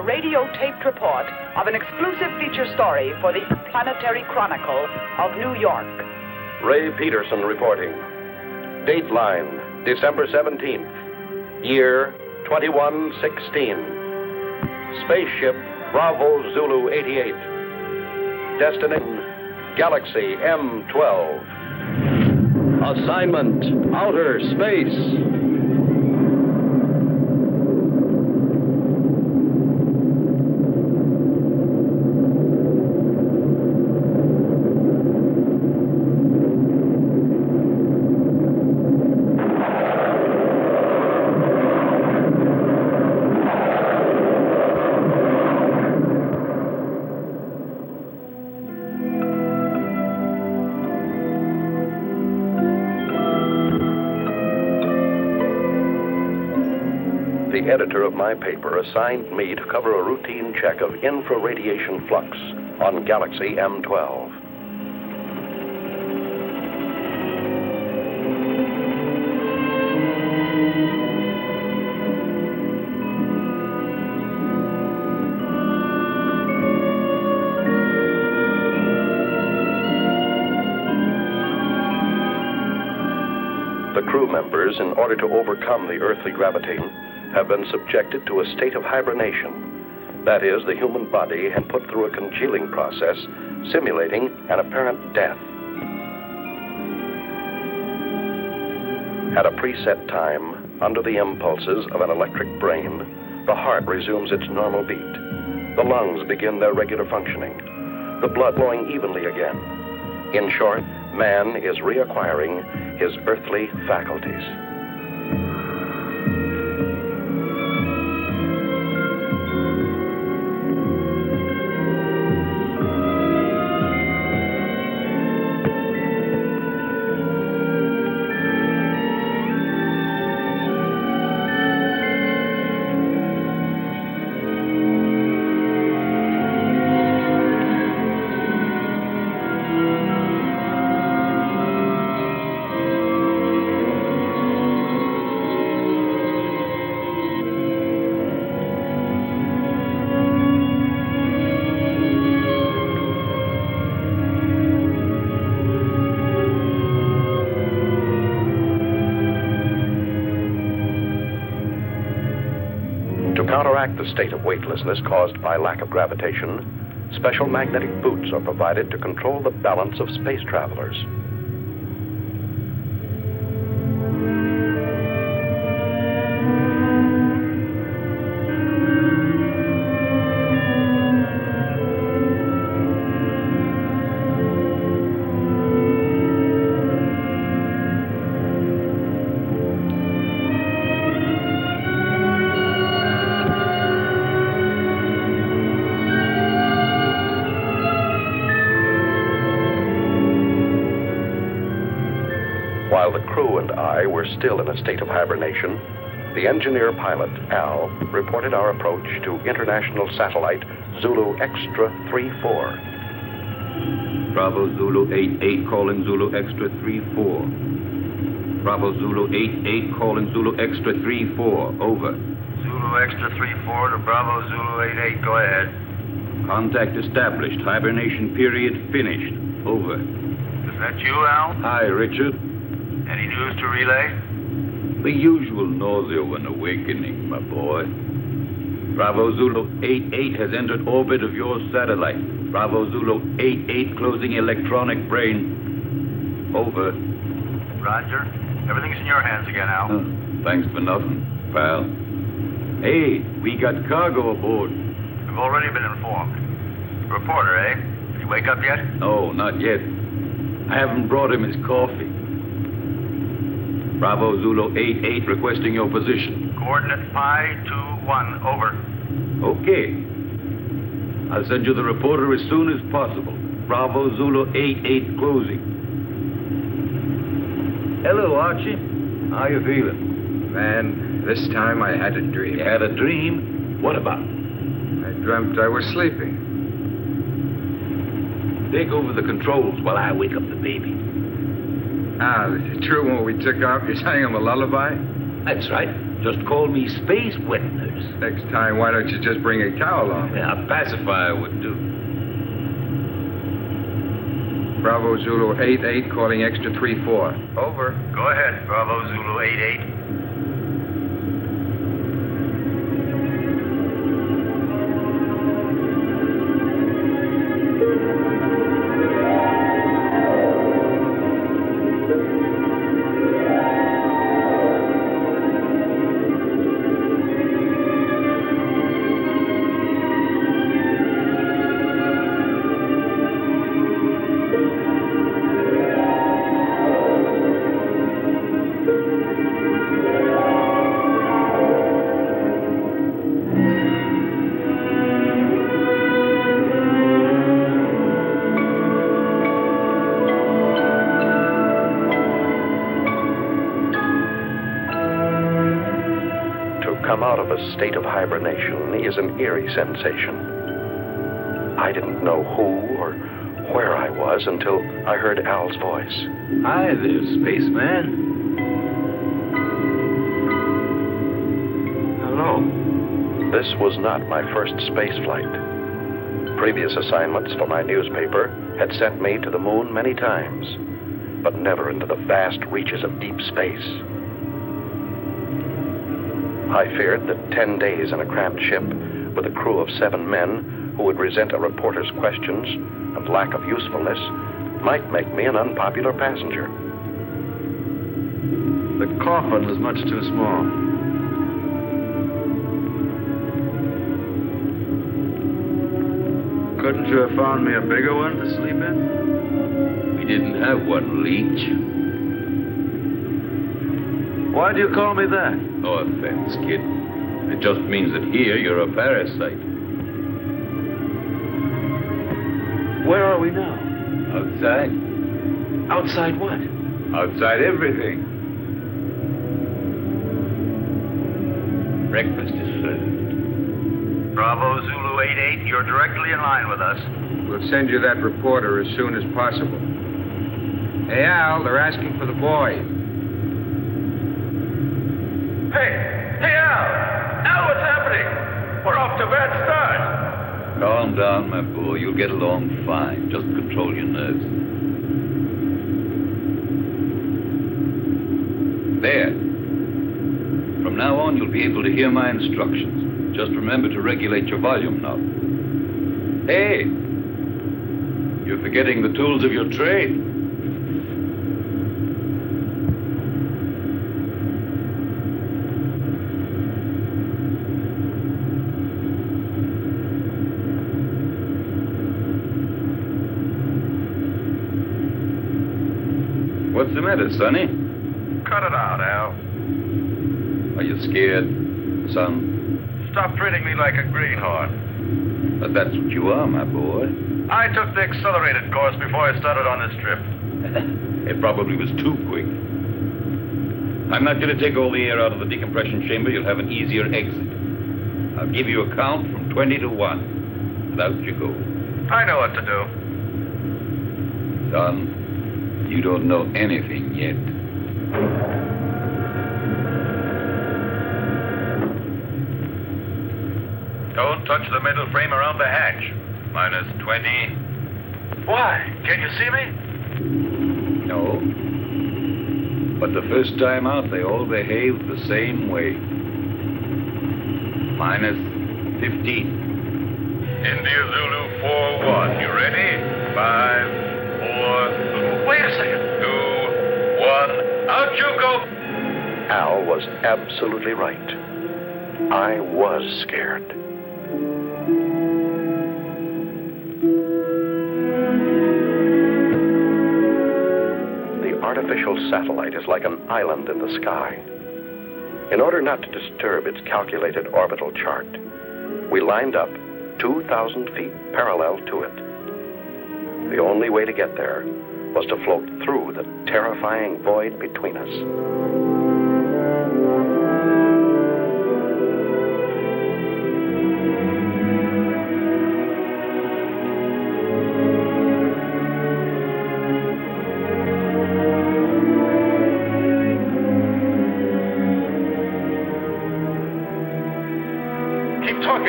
radio taped report of an exclusive feature story for the Interplanetary Chronicle of New York. Ray Peterson reporting. Dateline, December 17th, year 2116. Spaceship Bravo Zulu 88. Destination, Galaxy M12. Assignment, outer space. The editor of my paper assigned me to cover a routine check of infra-radiation flux on Galaxy M12. The crew members, in order to overcome the earthly gravitation, have been subjected to a state of hibernation. That is, the human body had put through a congealing process, simulating an apparent death. At a preset time, under the impulses of an electric brain, the heart resumes its normal beat. The lungs begin their regular functioning, the blood flowing evenly again. In short, man is reacquiring his earthly faculties. To counteract the state of weightlessness caused by lack of gravitation, special magnetic boots are provided to control the balance of space travelers. While the crew and I were still in a state of hibernation, the engineer pilot, Al, reported our approach to international satellite Zulu Extra 34. Bravo Zulu 88 calling Zulu Extra 34. Bravo Zulu 88 calling Zulu Extra 34. Over. Zulu Extra 34 to Bravo Zulu 88. Go ahead. Contact established. Hibernation period finished. Over. Is that you, Al? Hi, Richard. Any news to relay? The usual nausea when awakening, my boy. Bravo Zulu 88 has entered orbit of your satellite. Bravo Zulu 88 closing electronic brain. Over. Roger. Everything's in your hands again, Al. Thanks for nothing, pal. Hey, we got cargo aboard. We've already been informed. Reporter, eh? Did he wake up yet? No, not yet. I haven't brought him his coffee. Bravo Zulu 88 requesting your position. Coordinate Pi 21. Over. Okay. I'll send you the reporter as soon as possible. Bravo Zulu 88 closing. Hello, Archie. How you feeling? Man, this time I had a dream. You had a dream? What about? I dreamt I was sleeping. Take over the controls while I wake up the baby. Ah, is it true when we took off you sang him a lullaby? That's right. Just call me Space Wet Nurse. Next time, why don't you just bring a cow along? Yeah, a pacifier would do. Bravo Zulu 88 calling extra 34. Over. Go ahead, Bravo Zulu 88. A state of hibernation is an eerie sensation. I didn't know who or where I was until I heard Al's voice. Hi there, spaceman. Hello. This was not my first space flight. Previous assignments for my newspaper had sent me to the moon many times, but never into the vast reaches of deep space. I feared that 10 days in a cramped ship with a crew of 7 men who would resent a reporter's questions and lack of usefulness might make me an unpopular passenger. The coffin was much too small. Couldn't you have found me a bigger one to sleep in? We didn't have one, Leech. Why do you call me that? No offense, kid. It just means that here you're a parasite. Where are we now? Outside. Outside what? Outside everything. Breakfast is served. Bravo Zulu 88, you're directly in line with us. We'll send you that reporter as soon as possible. Hey, Al, they're asking for the boy. Hey, Al! Al, what's happening? We're off to a bad start. Calm down, my boy. You'll get along fine. Just control your nerves. There. From now on, you'll be able to hear my instructions. Just remember to regulate your volume knob. Hey! You're forgetting the tools of your trade. What's the matter, Sonny? Cut it out, Al. Are you scared, son? Stop treating me like a greenhorn. But that's what you are, my boy. I took the accelerated course before I started on this trip. It probably was too quick. I'm not going to take all the air out of the decompression chamber. You'll have an easier exit. I'll give you a count from 20 to 1. And out you go. I know what to do. Son, you don't know anything yet. Don't touch the middle frame around the hatch. Minus 20. Why? Can you see me? No. But the first time out, they all behaved the same way. Minus 15. India Zulu 4-1. You ready? 5, 4... Wait a second. 2, 1. Out you go. Al was absolutely right. I was scared. The artificial satellite is like an island in the sky. In order not to disturb its calculated orbital chart, we lined up 2,000 feet parallel to it. The only way to get there was to float through the terrifying void between us.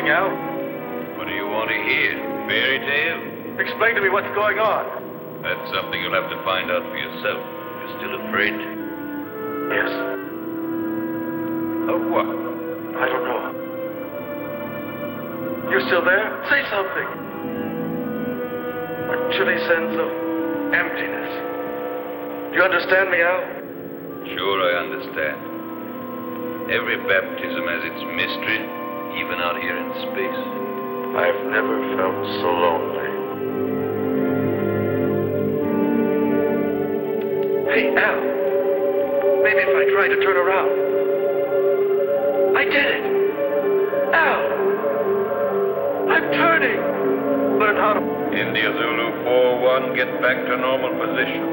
something, Al? What do you want to hear? Fairy tale? Explain to me what's going on. That's something you'll have to find out for yourself. You're still afraid? Yes. Of what? I don't know. You still there? Say something. A chilly sense of emptiness. Do you understand me, Al? Sure, I understand. Every baptism has its mystery, even out here in space. I've never felt so lonely. Hey, Al. Maybe if I try to turn around. I did it. Al. I'm turning. Learn how to... India Zulu 4-1, get back to normal position.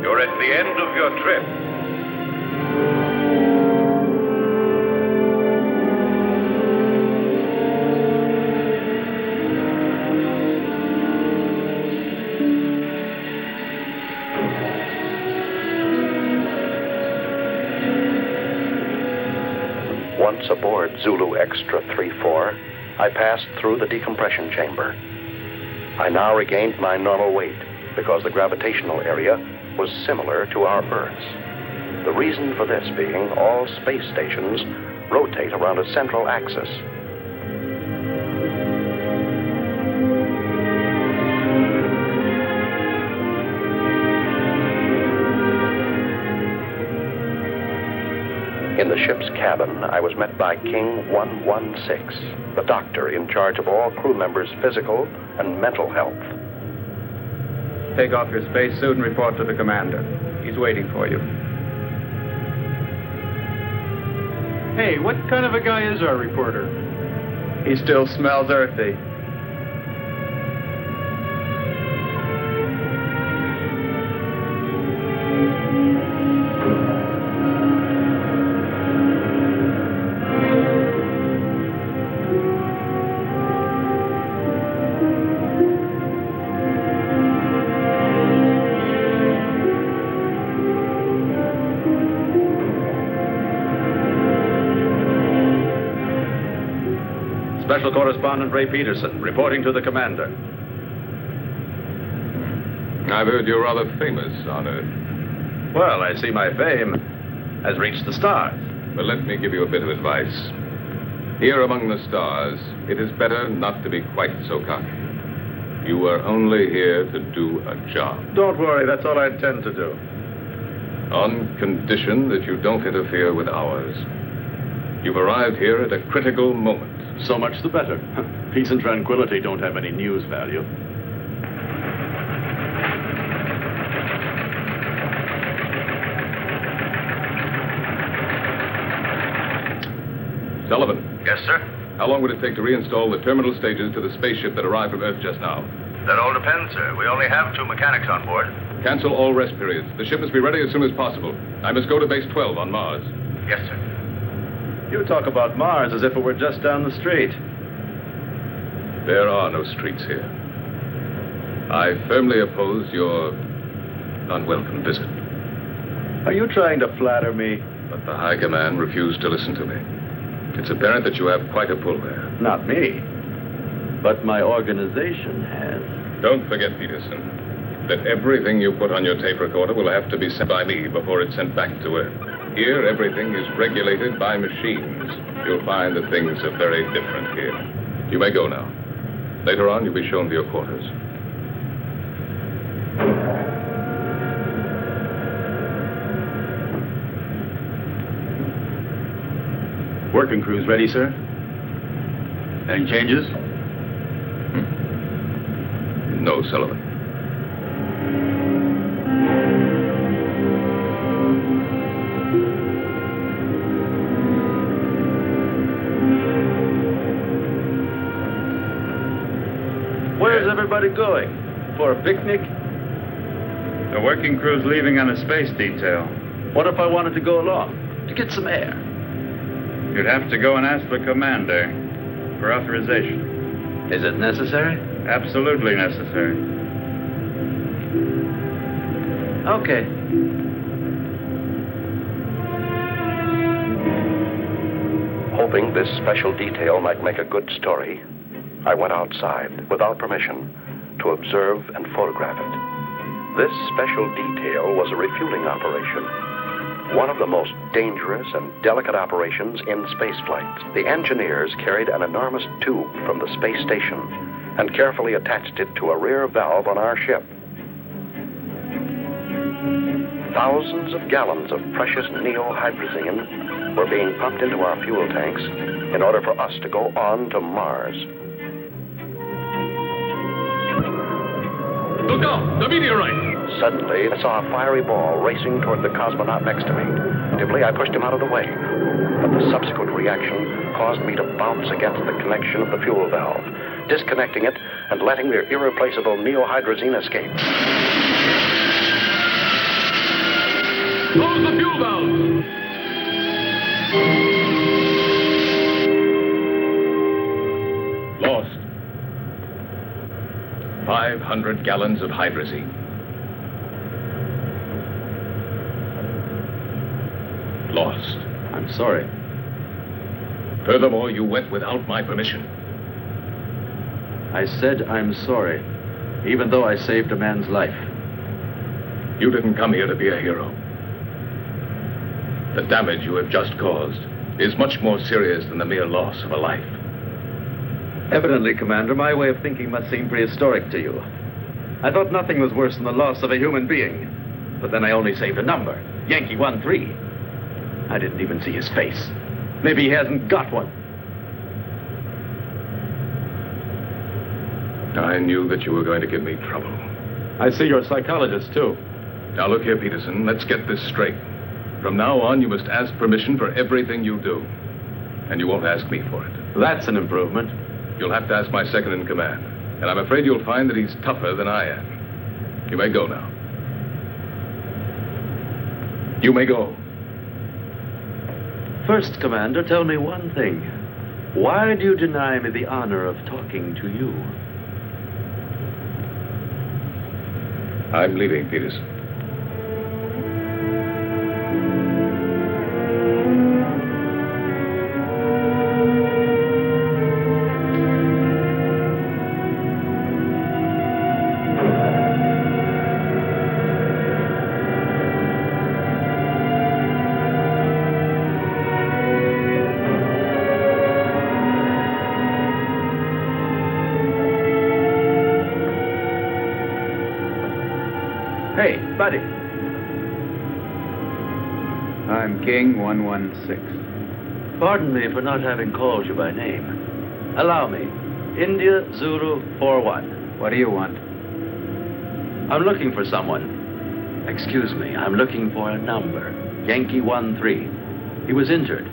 You're at the end of your trip. Once aboard Zulu Extra 3-4, I passed through the decompression chamber. I now regained my normal weight because the gravitational area was similar to our Earth's. The reason for this being all space stations rotate around a central axis. In the ship's cabin, I was met by King 116, the doctor in charge of all crew members' physical and mental health. Take off your spacesuit and report to the commander. He's waiting for you. Hey, what kind of a guy is our reporter? He still smells earthy. Special Correspondent Ray Peterson, reporting to the commander. I've heard you're rather famous on Earth. Well, I see my fame has reached the stars. But let me give you a bit of advice. Here among the stars, it is better not to be quite so cocky. You are only here to do a job. Don't worry, that's all I intend to do. On condition that you don't interfere with ours. You've arrived here at a critical moment. So much the better. Peace and tranquility don't have any news value. Sullivan. Yes, sir? How long would it take to reinstall the terminal stages to the spaceship that arrived from Earth just now? That all depends, sir. We only have 2 mechanics on board. Cancel all rest periods. The ship must be ready as soon as possible. I must go to base 12 on Mars. Yes, sir. You talk about Mars as if it were just down the street. There are no streets here. I firmly oppose your unwelcome visit. Are you trying to flatter me? But the High Command refused to listen to me. It's apparent that you have quite a pull there. Not me. But my organization has. Don't forget, Peterson, that everything you put on your tape recorder will have to be sent by me before it's sent back to Earth. Here, everything is regulated by machines. You'll find that things are very different here. You may go now. Later on, you'll be shown to your quarters. Working crew's ready, sir? Any changes? No, Sullivan. Where's everybody going? For a picnic? The working crew's leaving on a space detail. What if I wanted to go along? To get some air? You'd have to go and ask the commander for authorization. Is it necessary? Absolutely necessary. Okay. Hoping this special detail might make a good story, I went outside without permission to observe and photograph it. This special detail was a refueling operation, one of the most dangerous and delicate operations in spaceflight. The engineers carried an enormous tube from the space station and carefully attached it to a rear valve on our ship. Thousands of gallons of precious neohydrazine were being pumped into our fuel tanks in order for us to go on to Mars. Look out! The meteorite! Suddenly, I saw a fiery ball racing toward the cosmonaut next to me. Instinctively, I pushed him out of the way. But the subsequent reaction caused me to bounce against the connection of the fuel valve, disconnecting it and letting the irreplaceable neohydrazine escape. Close the fuel valve! Lost. 500 gallons of hydrazine. Lost. I'm sorry. Furthermore, you went without my permission. I said I'm sorry, even though I saved a man's life. You didn't come here to be a hero. The damage you have just caused is much more serious than the mere loss of a life. Evidently, Commander, my way of thinking must seem prehistoric to you. I thought nothing was worse than the loss of a human being. But then I only saved a number, Yankee 13. I didn't even see his face. Maybe he hasn't got one. I knew that you were going to give me trouble. I see you're a psychologist, too. Now look here, Peterson, let's get this straight. From now on, you must ask permission for everything you do. And you won't ask me for it. That's an improvement. You'll have to ask my second in command. And I'm afraid you'll find that he's tougher than I am. You may go now. You may go. First, Commander, tell me one thing. Why do you deny me the honor of talking to you? I'm leaving, Peterson. Hey, buddy. I'm King 116. Pardon me for not having called you by name. Allow me. India Zulu 41. What do you want? I'm looking for someone. Excuse me, I'm looking for a number. Yankee 13. He was injured.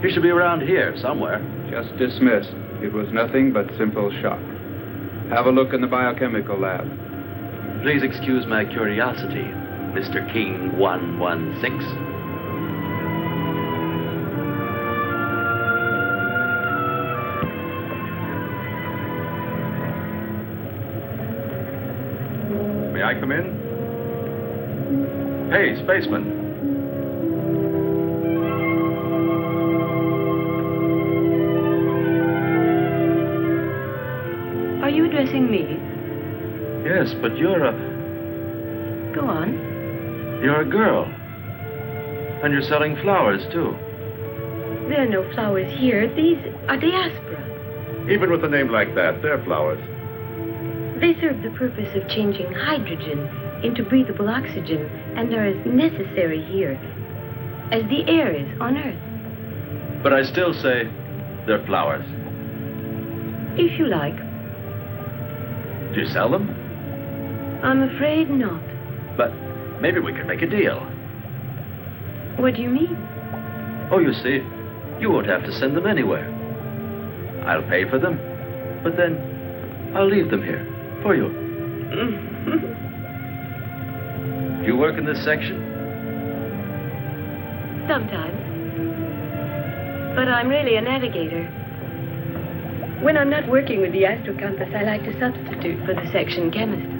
He should be around here somewhere. Just dismissed. It was nothing but simple shock. Have a look in the biochemical lab. Please excuse my curiosity, Mr. King 116. May I come in? Hey, spaceman. Are you addressing me? Yes, but you're a... Go on. You're a girl. And you're selling flowers, too. There are no flowers here. These are diaspora. Even with a name like that, they're flowers. They serve the purpose of changing hydrogen into breathable oxygen and are as necessary here as the air is on Earth. But I still say they're flowers. If you like. Do you sell them? I'm afraid not. But maybe we could make a deal. What do you mean? Oh, you see, you won't have to send them anywhere. I'll pay for them, but then I'll leave them here for you. Do you work in this section? Sometimes. But I'm really a navigator. When I'm not working with the astrocompass, I like to substitute for the section chemist.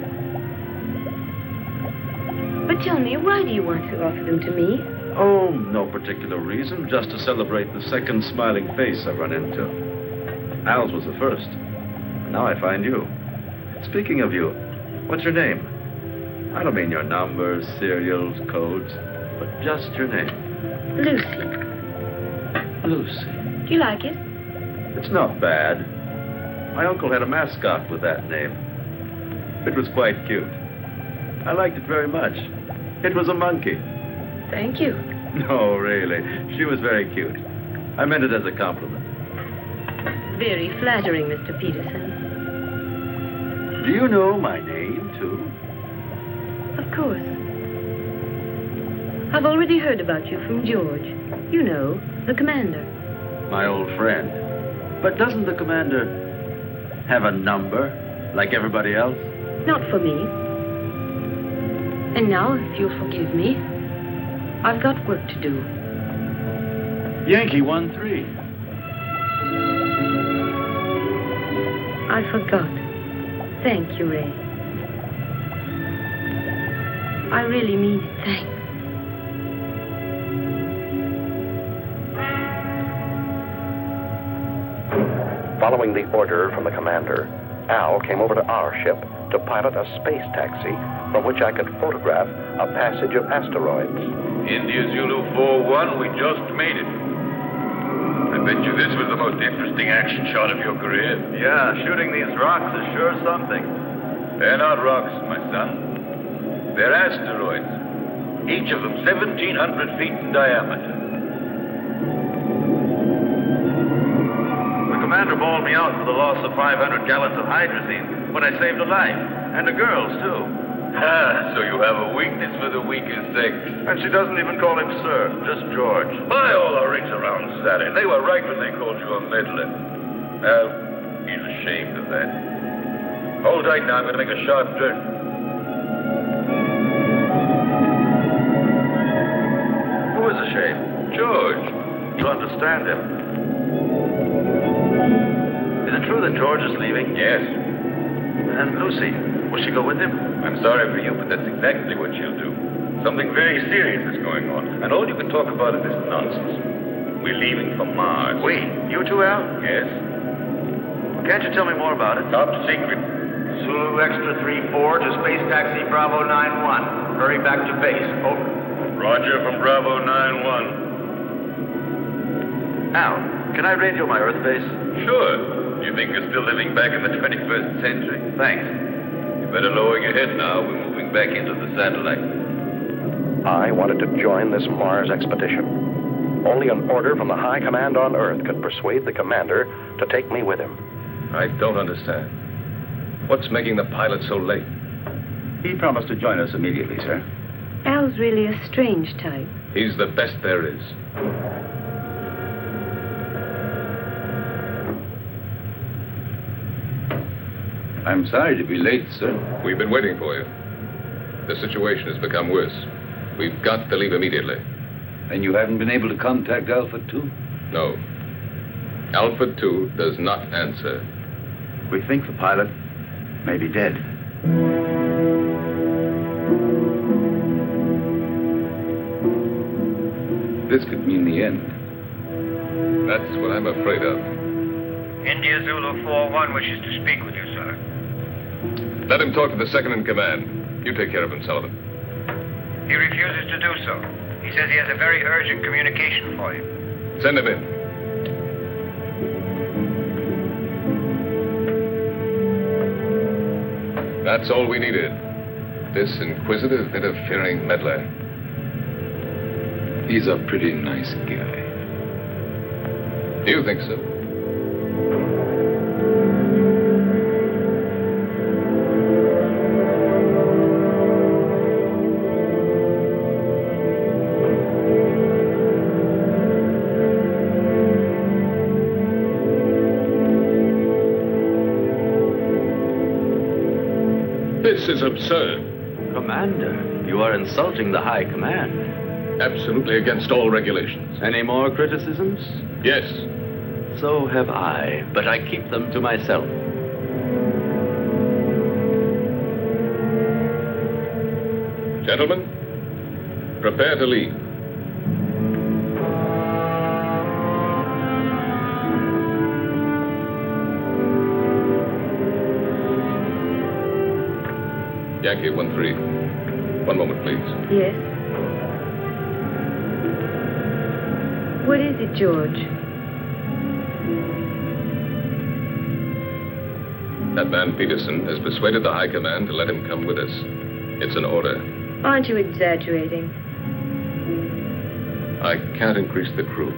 But tell me, why do you want to offer them to me? Oh, no particular reason, just to celebrate the second smiling face I run into. Al's was the first. Now I find you. Speaking of you, what's your name? I don't mean your numbers, serials, codes, but just your name. Lucy. Lucy. Do you like it? It's not bad. My uncle had a mascot with that name. It was quite cute. I liked it very much. It was a monkey. Thank you. No, really. She was very cute. I meant it as a compliment. Very flattering, Mr. Peterson. Do you know my name, too? Of course. I've already heard about you from George. You know, the commander. My old friend. But doesn't the commander have a number, like everybody else? Not for me. And now, if you'll forgive me, I've got work to do. Yankee 1-3. I forgot. Thank you, Ray. I really mean it. Thanks. Following the order from the commander, Al came over to our ship to pilot a space taxi from which I could photograph a passage of asteroids. India Zulu 4-1, we just made it. I bet you this was the most interesting action shot of your career. Yeah, shooting these rocks is sure something. They're not rocks, my son. They're asteroids. Each of them 1,700 feet in diameter. The commander bawled me out for the loss of 500 gallons of hydrazine, but I saved a life. And a girl's, too. Ah, so you have a weakness for the weaker sex. And she doesn't even call him sir, just George. By all the rings around Saturday, they were right when they called you a meddler. Well, he's ashamed of that. Hold tight now, I'm going to make a sharp turn. Who is ashamed? George. To understand him. Is it true that George is leaving? Yes. And Lucy, will she go with him? I'm sorry for you, but that's exactly what she'll do. Something very serious is going on, and all you can talk about is this nonsense. We're leaving for Mars. We? You too, Al? Yes. Can't you tell me more about it? Top secret. Zulu Extra 3-4 to Space Taxi Bravo 9-1. Hurry back to base. Over. Roger from Bravo 9-1. Al, can I radio my Earth base? Sure. You think you're still living back in the 21st century? Thanks. You better lower your head now. We're moving back into the satellite. I wanted to join this Mars expedition. Only an order from the high command on Earth could persuade the commander to take me with him. I don't understand. What's making the pilot so late? He promised to join us immediately, sir. Al's really a strange type. He's the best there is. I'm sorry to be late, sir. We've been waiting for you. The situation has become worse. We've got to leave immediately. And you haven't been able to contact Alpha 2? No. Alpha 2 does not answer. We think the pilot may be dead. This could mean the end. That's what I'm afraid of. India Zulu 4-1 wishes to speak with you, sir. Let him talk to the second in command. You take care of him, Sullivan. He refuses to do so. He says he has a very urgent communication for you. Send him in. That's all we needed. This inquisitive, interfering meddler. He's a pretty nice guy. Do you think so? This is absurd. Commander, you are insulting the high command. Absolutely against all regulations. Any more criticisms? Yes. So have I, but I keep them to myself. Gentlemen, prepare to leave. Yankee 1-3. One moment, please. Yes? What is it, George? That man Peterson has persuaded the High Command to let him come with us. It's an order. Aren't you exaggerating? I can't increase the crew.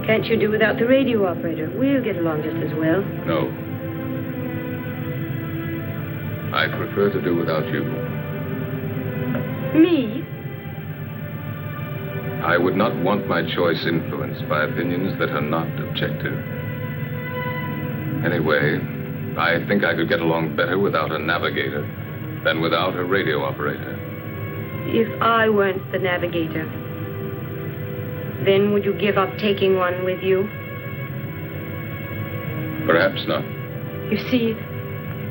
Can't you do without the radio operator? We'll get along just as well. No. I prefer to do without you. Me? I would not want my choice influenced by opinions that are not objective. Anyway, I think I could get along better without a navigator than without a radio operator. If I weren't the navigator, then would you give up taking one with you? Perhaps not. You see,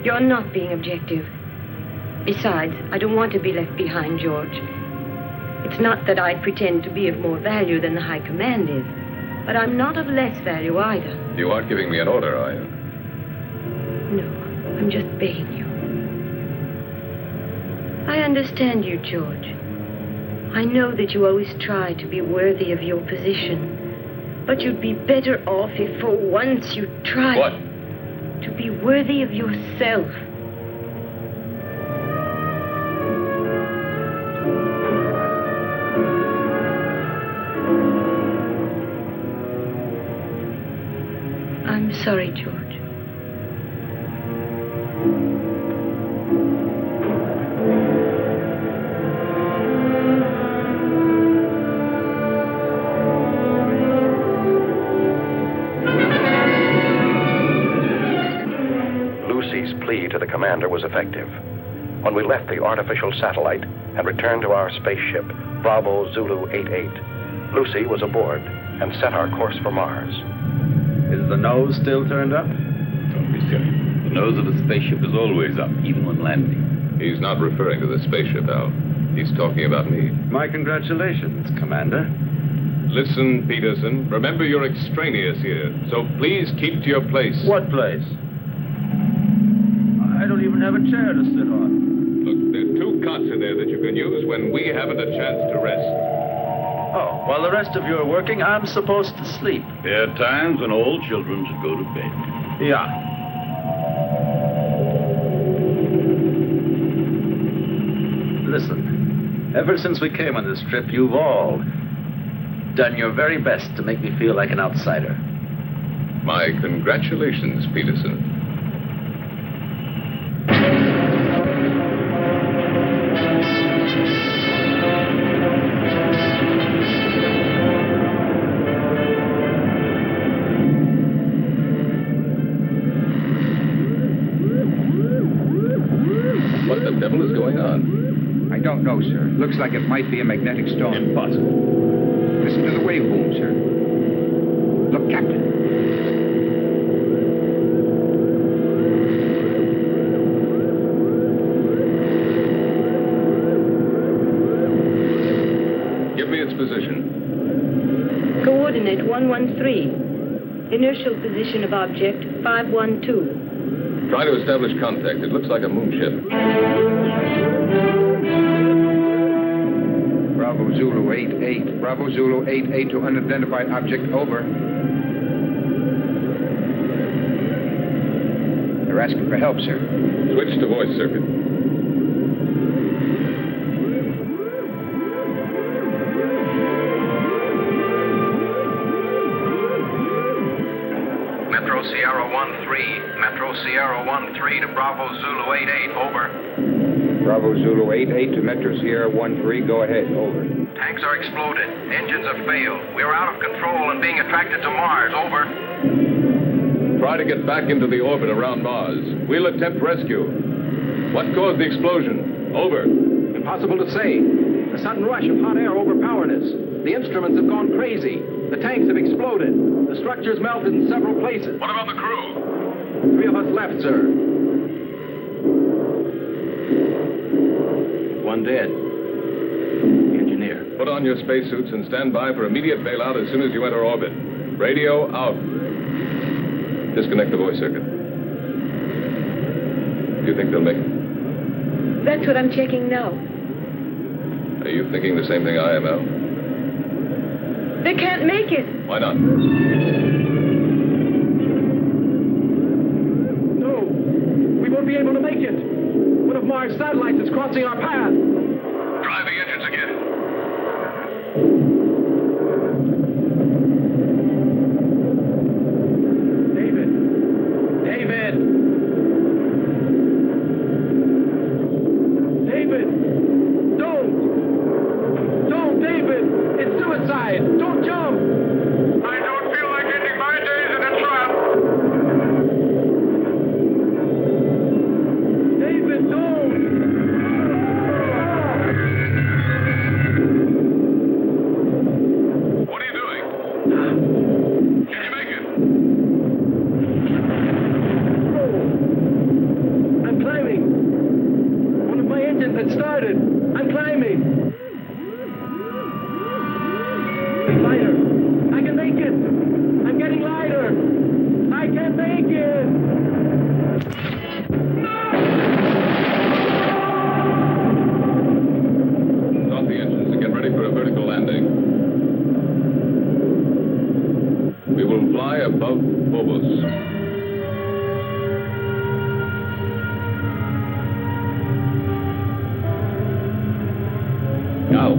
you're not being objective. Besides, I don't want to be left behind, George. It's not that I pretend to be of more value than the High Command is, but I'm not of less value either. You aren't giving me an order, are you? No, I'm just begging you. I understand you, George. I know that you always try to be worthy of your position, but you'd be better off if for once you tried... What? To be worthy of yourself. I'm sorry, George. To the commander was effective. When we left the artificial satellite and returned to our spaceship, Bravo Zulu 88, Lucy was aboard and set our course for Mars. Is the nose still turned up? Don't be silly. The nose of a spaceship is always up, even when landing. He's not referring to the spaceship, Al. He's talking about me. My congratulations, Commander. Listen, Peterson. Remember you're extraneous here, so please keep to your place. What place? I don't even have a chair to sit on. Look, there are 2 cots in there that you can use when we haven't a chance to rest. Oh, while the rest of you are working, I'm supposed to sleep. There are times when all children should go to bed. Yeah. Listen, ever since we came on this trip, you've all done your very best to make me feel like an outsider. My congratulations, Peterson. What the devil is going on? I don't know, sir. Looks like it might be a magnetic storm. Impossible. Listen to the wave boom, sir. Look, Captain. Give me its position. Coordinate 113. Inertial position of object 512. Try to establish contact. It looks like a moonship. Bravo Zulu 88. Bravo Zulu 88 to unidentified object. Over. They're asking for help, sir. Switch to voice circuit. Metro Sierra 13. Metro Sierra 13 to Bravo Zulu 88. Over. Bravo Zulu 88 to Metro Sierra 13. Go ahead. Over. Tanks are exploded. Engines have failed. We are out of control and being attracted to Mars. Over. Try to get back into the orbit around Mars. We'll attempt rescue. What caused the explosion? Over. Impossible to say. A sudden rush of hot air overpowered us. The instruments have gone crazy. The tanks have exploded. The structures melted in several places. What about the crew? 3 of us left, sir. 1 dead. Engineer. Put on your spacesuits and stand by for immediate bailout as soon as you enter orbit. Radio out. Disconnect the voice circuit. Do you think they'll make it? That's what I'm checking now. Are you thinking the same thing I am, Al? They can't make it. Why not? No, we won't be able to make it. One of Mars' satellites is crossing our path. Drive the engines again. David! Don't, David! It's suicide! Don't jump! I don't feel like ending my days in a trap. David, don't! What are you doing? Can you make it? I'm climbing. One of my engines had started. I'm climbing. Lighter. I can make it. I'm getting lighter. I can make it. Start the engines and get ready for a vertical landing. We will fly above Phobos. Now.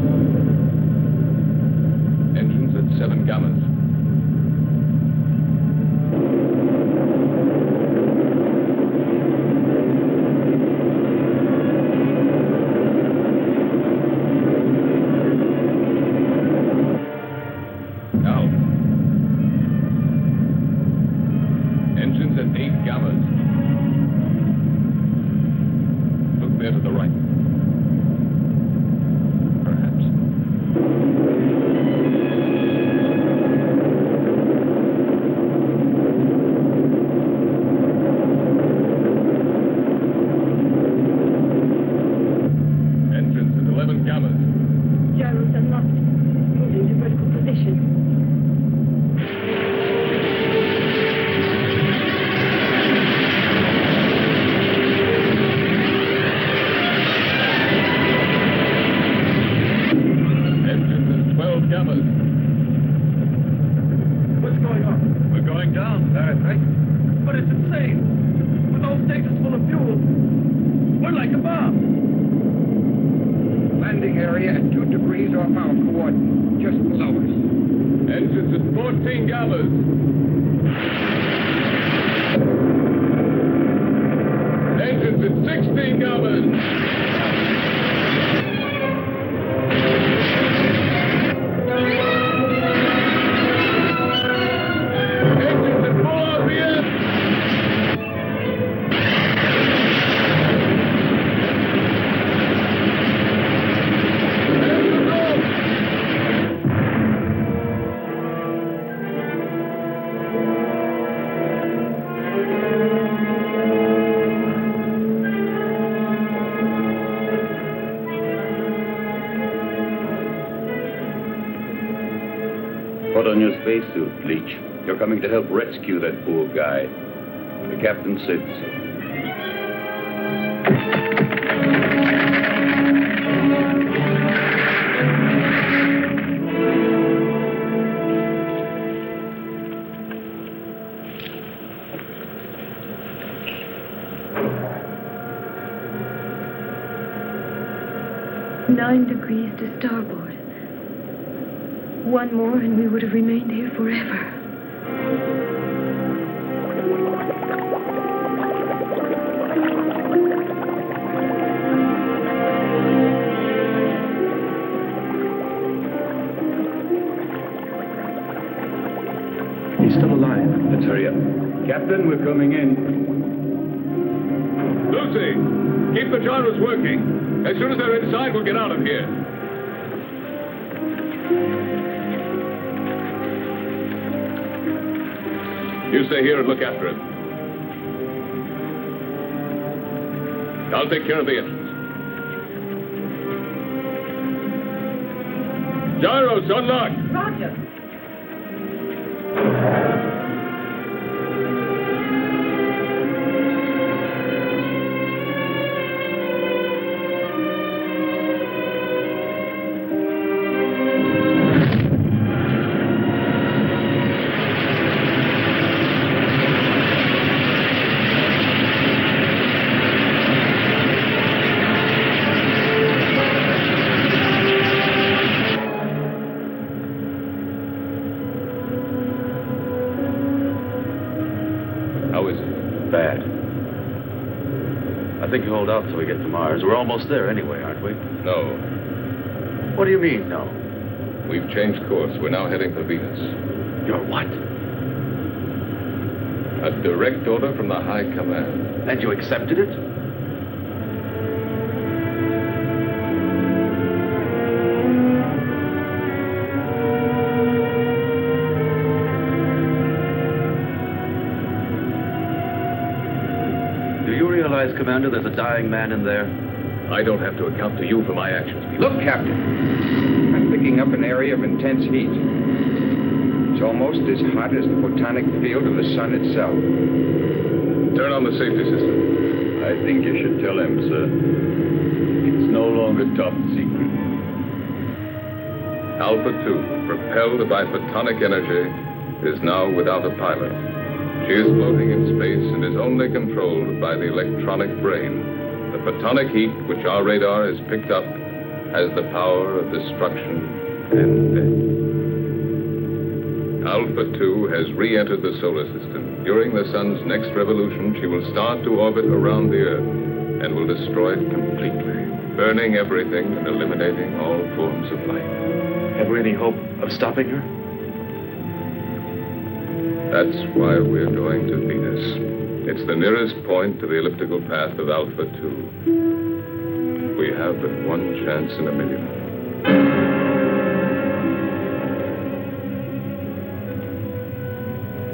Engines at 7 gammas. Now. Engines at 8 gammas. Look there to the right. Perhaps. Engines at 11 gammas. Gyros unlocked. Moving to vertical position. Engines at 12 gammas. What's going on? We're going down. That's right. But it's insane. With those stages full of fuel, we're like a bomb. Landing area at 2 degrees off our coordinate, just below us. Engines at 14 gammas. Engines at 16 gammas. Engines at full RPM. Engines off. Put on your spacesuit, Leech. You're coming to help rescue that poor guy. The captain said so. Nine degrees to starboard. One more and we would have remained here forever. He's still alive. Let's hurry up. Captain, we're coming in. Lucy, keep the gyros working. As soon as they're inside, we'll get out of here. You stay here and look after him. I'll take care of the engines. Gyros unlocked. Roger. I think you hold out till we get to Mars. We're almost there anyway, aren't we? No. What do you mean, no? We've changed course. We're now heading for Venus. You're what? A direct order from the High Command. And you accepted it? Do you realize, Commander, there's a dying man in there? I don't have to account to you for my actions, Peter. Look, Captain. I'm picking up an area of intense heat. It's almost as hot as the photonic field of the sun itself. Turn on the safety system. I think you should tell him, sir. It's no longer top secret. Alpha 2, propelled by photonic energy, is now without a pilot. She is floating in space and is only controlled by the electronic brain. The photonic heat, which our radar has picked up, has the power of destruction and death. Alpha 2 has re-entered the solar system. During the sun's next revolution, she will start to orbit around the Earth and will destroy it completely, burning everything and eliminating all forms of life. Have we any hope of stopping her? That's why we're going to Venus. It's the nearest point to the elliptical path of Alpha 2. We have but one chance in a million.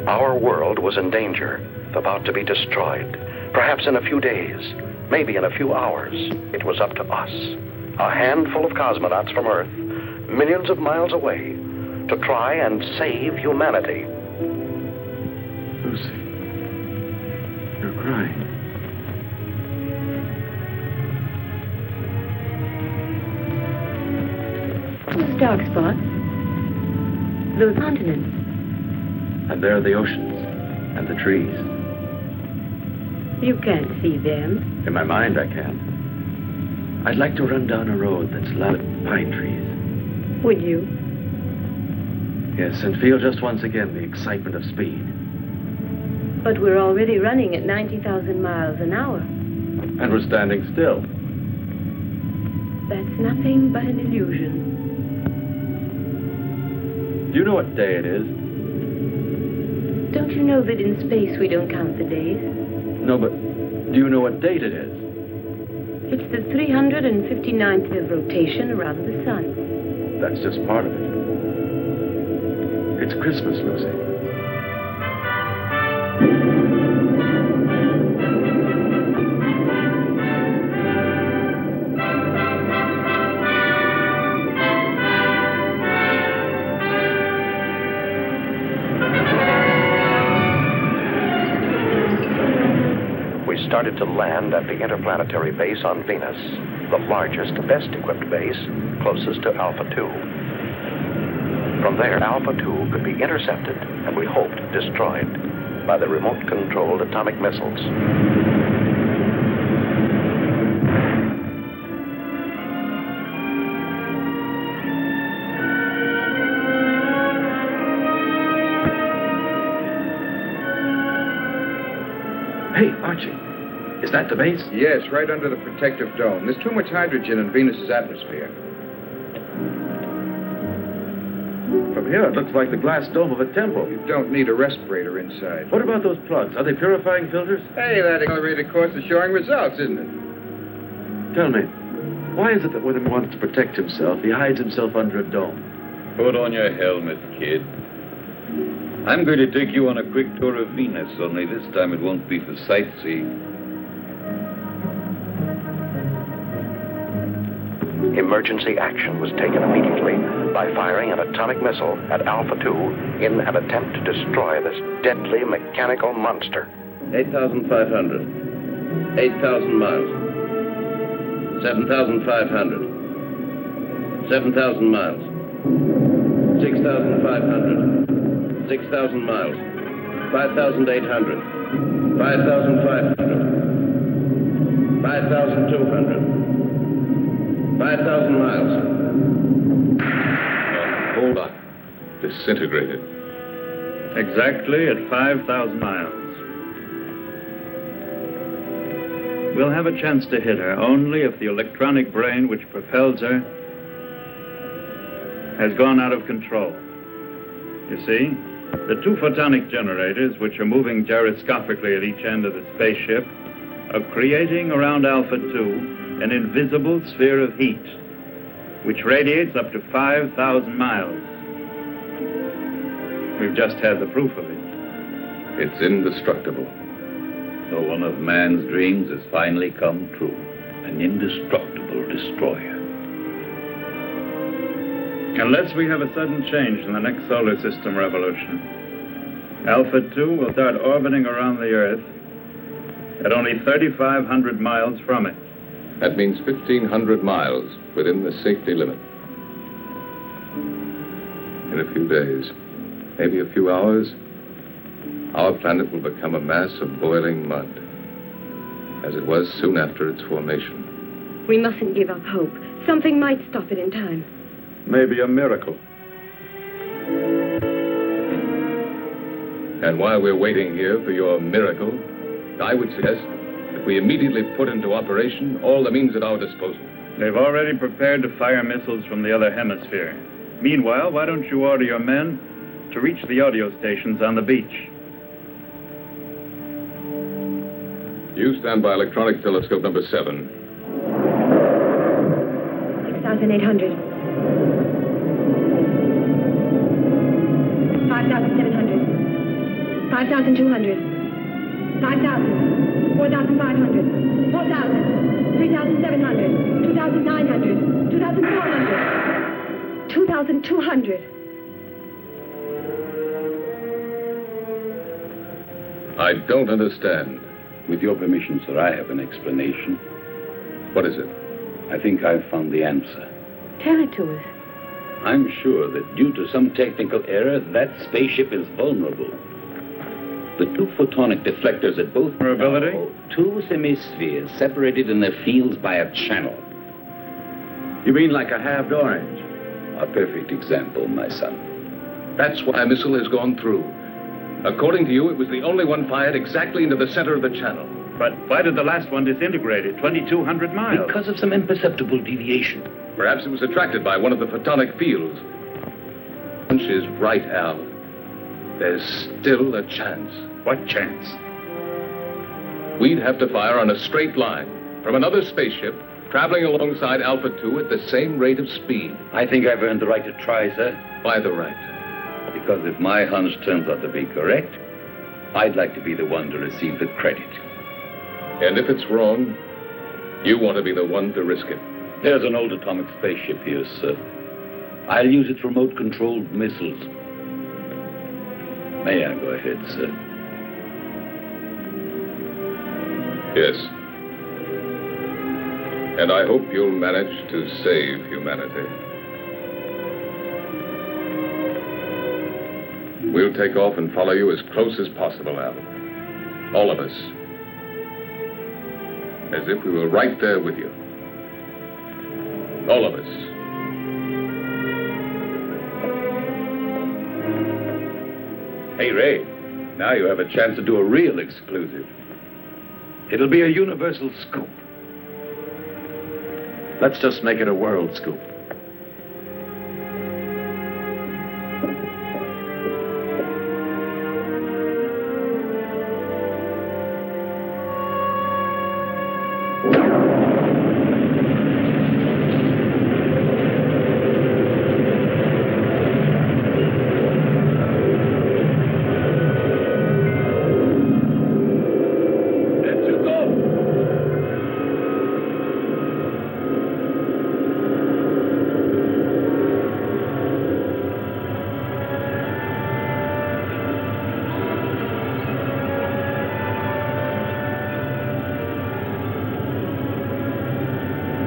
Our world was in danger, about to be destroyed. Perhaps in a few days, maybe in a few hours. It was up to us, a handful of cosmonauts from Earth, millions of miles away, to try and save humanity. Lucy, you're crying. Those dark spots. Those continents. And there are the oceans and the trees. You can't see them. In my mind, I can. I'd like to run down a road that's lined with pine trees. Would you? Yes, and feel just once again the excitement of speed. But we're already running at 90,000 miles an hour. And we're standing still. That's nothing but an illusion. Do you know what day it is? Don't you know that in space we don't count the days? No, but do you know what date it is? It's the 359th of rotation around the sun. That's just part of it. It's Christmas, Lucy. Started to land at the Interplanetary base on Venus, the largest, best-equipped base, closest to Alpha 2. From there, Alpha 2 could be intercepted, and we hoped destroyed, by the remote-controlled atomic missiles. Hey, Archie. Is that the base? Yes, right under the protective dome. There's too much hydrogen in Venus's atmosphere. From here, it looks like the glass dome of a temple. You don't need a respirator inside. What about those plugs? Are they purifying filters? Hey, that accelerated course is showing results, isn't it? Tell me, why is it that when he wants to protect himself, he hides himself under a dome? Put on your helmet, kid. I'm going to take you on a quick tour of Venus, only this time it won't be for sightseeing. Emergency action was taken immediately by firing an atomic missile at Alpha 2 in an attempt to destroy this deadly mechanical monster. 8,500. 8,000 miles. 7,500. 7,000 miles. 6,500. 6,000 miles. 5,800. 5,500. 5,200. 5,000 miles. Hold on. Disintegrated. Exactly at 5,000 miles. We'll have a chance to hit her only if the electronic brain which propels her has gone out of control. You see, the two photonic generators, which are moving gyroscopically at each end of the spaceship, are creating around Alpha 2 an invisible sphere of heat, which radiates up to 5,000 miles. We've just had the proof of it. It's indestructible. So one of man's dreams has finally come true. An indestructible destroyer. Unless we have a sudden change in the next solar system revolution, Alpha 2 will start orbiting around the Earth at only 3,500 miles from it. That means 1,500 miles within the safety limit. In a few days, maybe a few hours, our planet will become a mass of boiling mud, as it was soon after its formation. We mustn't give up hope. Something might stop it in time. Maybe a miracle. And while we're waiting here for your miracle, I would suggest that we immediately put into operation all the means at our disposal. They've already prepared to fire missiles from the other hemisphere. Meanwhile, why don't you order your men to reach the audio stations on the beach? You stand by electronic telescope number 7. 6,800. 5,700. 5,200. 5,000. 4,500. 4,000. 3,700. 2,900. 2,400. 2,200. I don't understand. With your permission, sir, I have an explanation. What is it? I think I've found the answer. Tell it to us. I'm sure that due to some technical error, that spaceship is vulnerable. The two photonic deflectors at both... Vulnerability? Two semispheres separated in their fields by a channel. You mean like a halved orange? A perfect example, my son. That's why a missile has gone through. According to you, it was the only one fired exactly into the center of the channel. But why did the last one disintegrate at 2,200 miles? Because of some imperceptible deviation. Perhaps it was attracted by one of the photonic fields. Hunch is right, Al. There's still a chance. What chance? We'd have to fire on a straight line from another spaceship traveling alongside Alpha 2 at the same rate of speed. I think I've earned the right to try, sir. Why the right? Because if my hunch turns out to be correct, I'd like to be the one to receive the credit. And if it's wrong, you want to be the one to risk it. There's an old atomic spaceship here, sir. I'll use its remote-controlled missiles. May I go ahead, sir? Yes. And I hope you'll manage to save humanity. We'll take off and follow you as close as possible, Al. All of us. As if we were right there with you. All of us. Hey, Ray, now you have a chance to do a real exclusive. It'll be a universal scoop. Let's just make it a world scoop.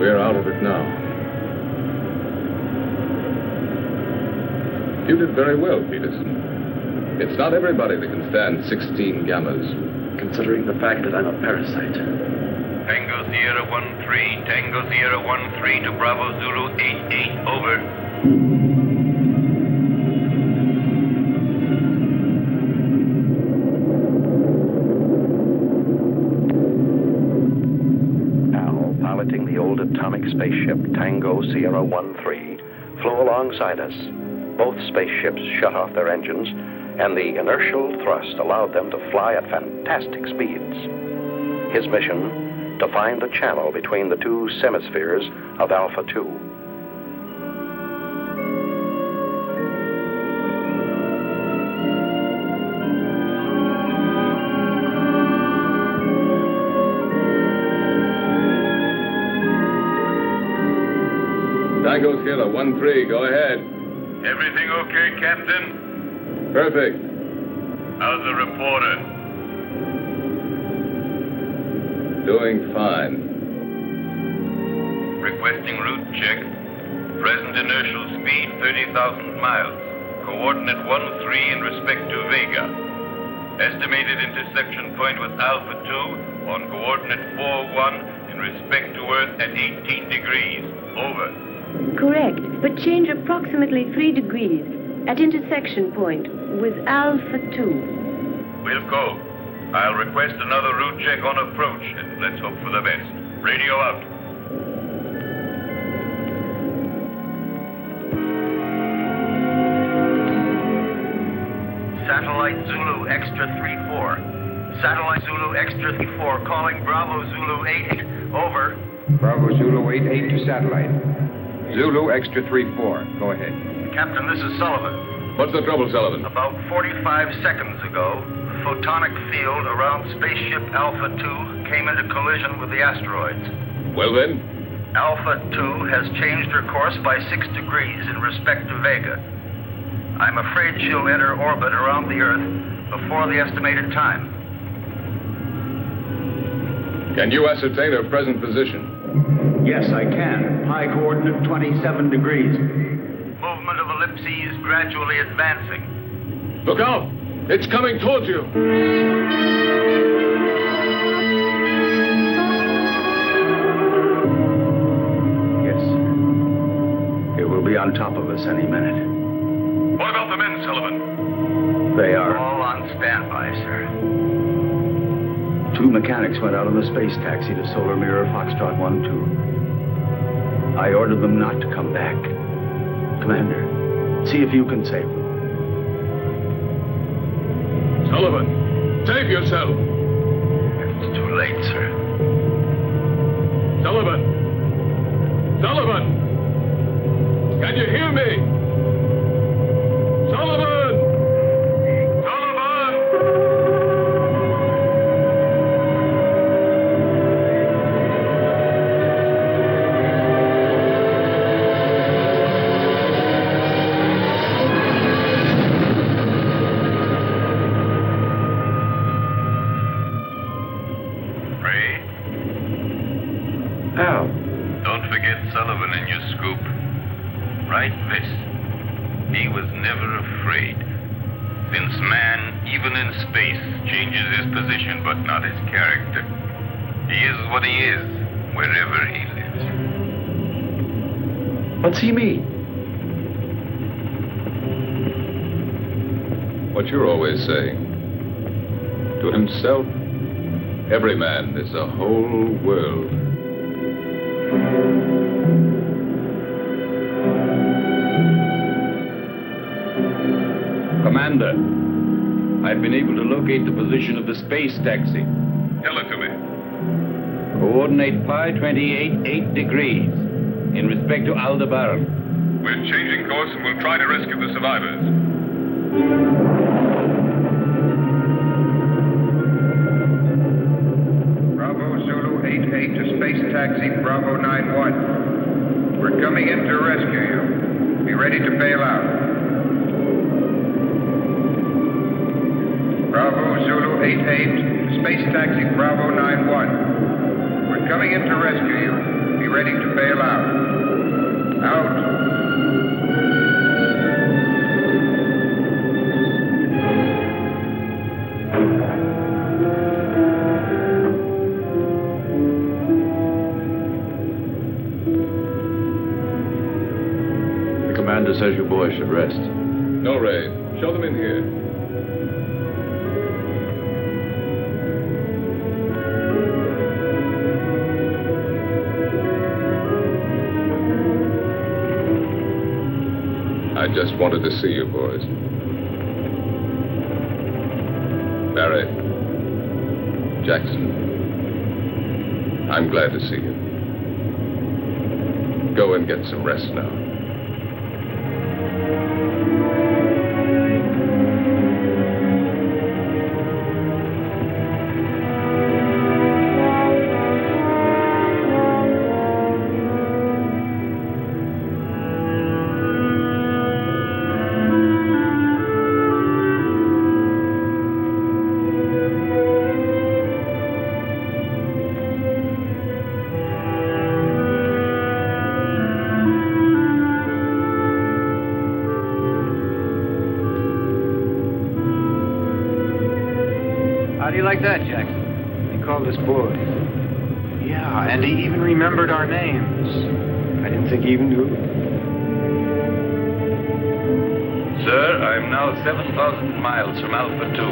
We're out of it now. You did very well, Peterson. It's not everybody that can stand 16 gammas. Considering the fact that I'm a parasite. Tango Sierra 1-3, Tango Sierra 1-3 to Bravo Zulu 8-8, over. piloting the old atomic spaceship Tango Sierra 13, flew alongside us. Both spaceships shut off their engines, and the inertial thrust allowed them to fly at fantastic speeds. His mission, to find the channel between the two semispheres of Alpha 2. Tango Sierra 13, go ahead. Everything okay, Captain? Perfect. How's the reporter? Doing fine. Requesting route check. Present inertial speed 30,000 miles. Coordinate 13 in respect to Vega. Estimated intersection point with Alpha 2 on coordinate 41 in respect to Earth at 18 degrees. Over. Correct, but change approximately 3 degrees at intersection point with Alpha 2. We'll go. I'll request another route check on approach, and let's hope for the best. Radio out. Satellite Zulu Extra 34. Satellite Zulu Extra 34 calling Bravo Zulu 88. Over. Bravo Zulu 88 to satellite. Zulu Extra 34. Go ahead. Captain, this is Sullivan. What's the trouble, Sullivan? About 45 seconds ago, the photonic field around spaceship Alpha 2 came into collision with the asteroids. Well then? Alpha 2 has changed her course by 6 degrees in respect to Vega. I'm afraid she'll enter orbit around the Earth before the estimated time. Can you ascertain her present position? Yes, I can. High coordinate 27 degrees. Movement of ellipses gradually advancing. Look out! It's coming towards you! Yes. It will be on top of us any minute. What about the men, Sullivan? They are. All on standby, sir. 2 mechanics went out on the space taxi to Solar Mirror Foxtrot 1-2. I ordered them not to come back. Commander, see if you can save them. Sullivan, save yourself! It's too late, sir. Sullivan! Sullivan! Can you hear me? Sullivan! Sullivan! Al. Don't forget Sullivan in your scoop. Write this. He was never afraid. Since man, even in space, changes his position but not his character. He is what he is, wherever he lives. What's he mean? What you're always saying. To himself, every man is a whole world. Commander, I've been able to locate the position of the space taxi. Tell it to me. Coordinate pi 28, 8 degrees in respect to Aldebaran. We're changing course and we'll try to rescue the survivors. Bravo Zulu 88 to space taxi Bravo 91. We're coming in to rescue you. Be ready to bail out. Bravo Zulu 88, space taxi Bravo 91. We're coming in to rescue you. Be ready to bail out. Out. The commander says you boys should rest. No, Ray. Show them in here. I just wanted to see you boys. Barry, Jackson, I'm glad to see you. Go and get some rest now. Like that, Jackson. He called us boys. Yeah, and he even remembered our names. I didn't think he even knew. Sir, I'm now 7,000 miles from Alpha 2.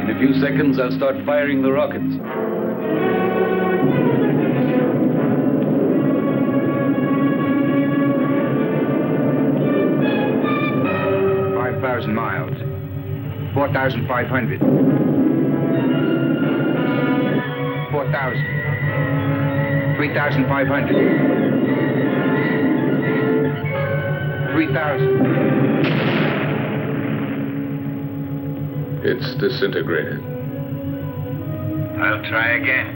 In a few seconds, I'll start firing the rockets. 5,000 miles. 4,500. 4,000. 3,500. 3,000. It's disintegrated. I'll try again.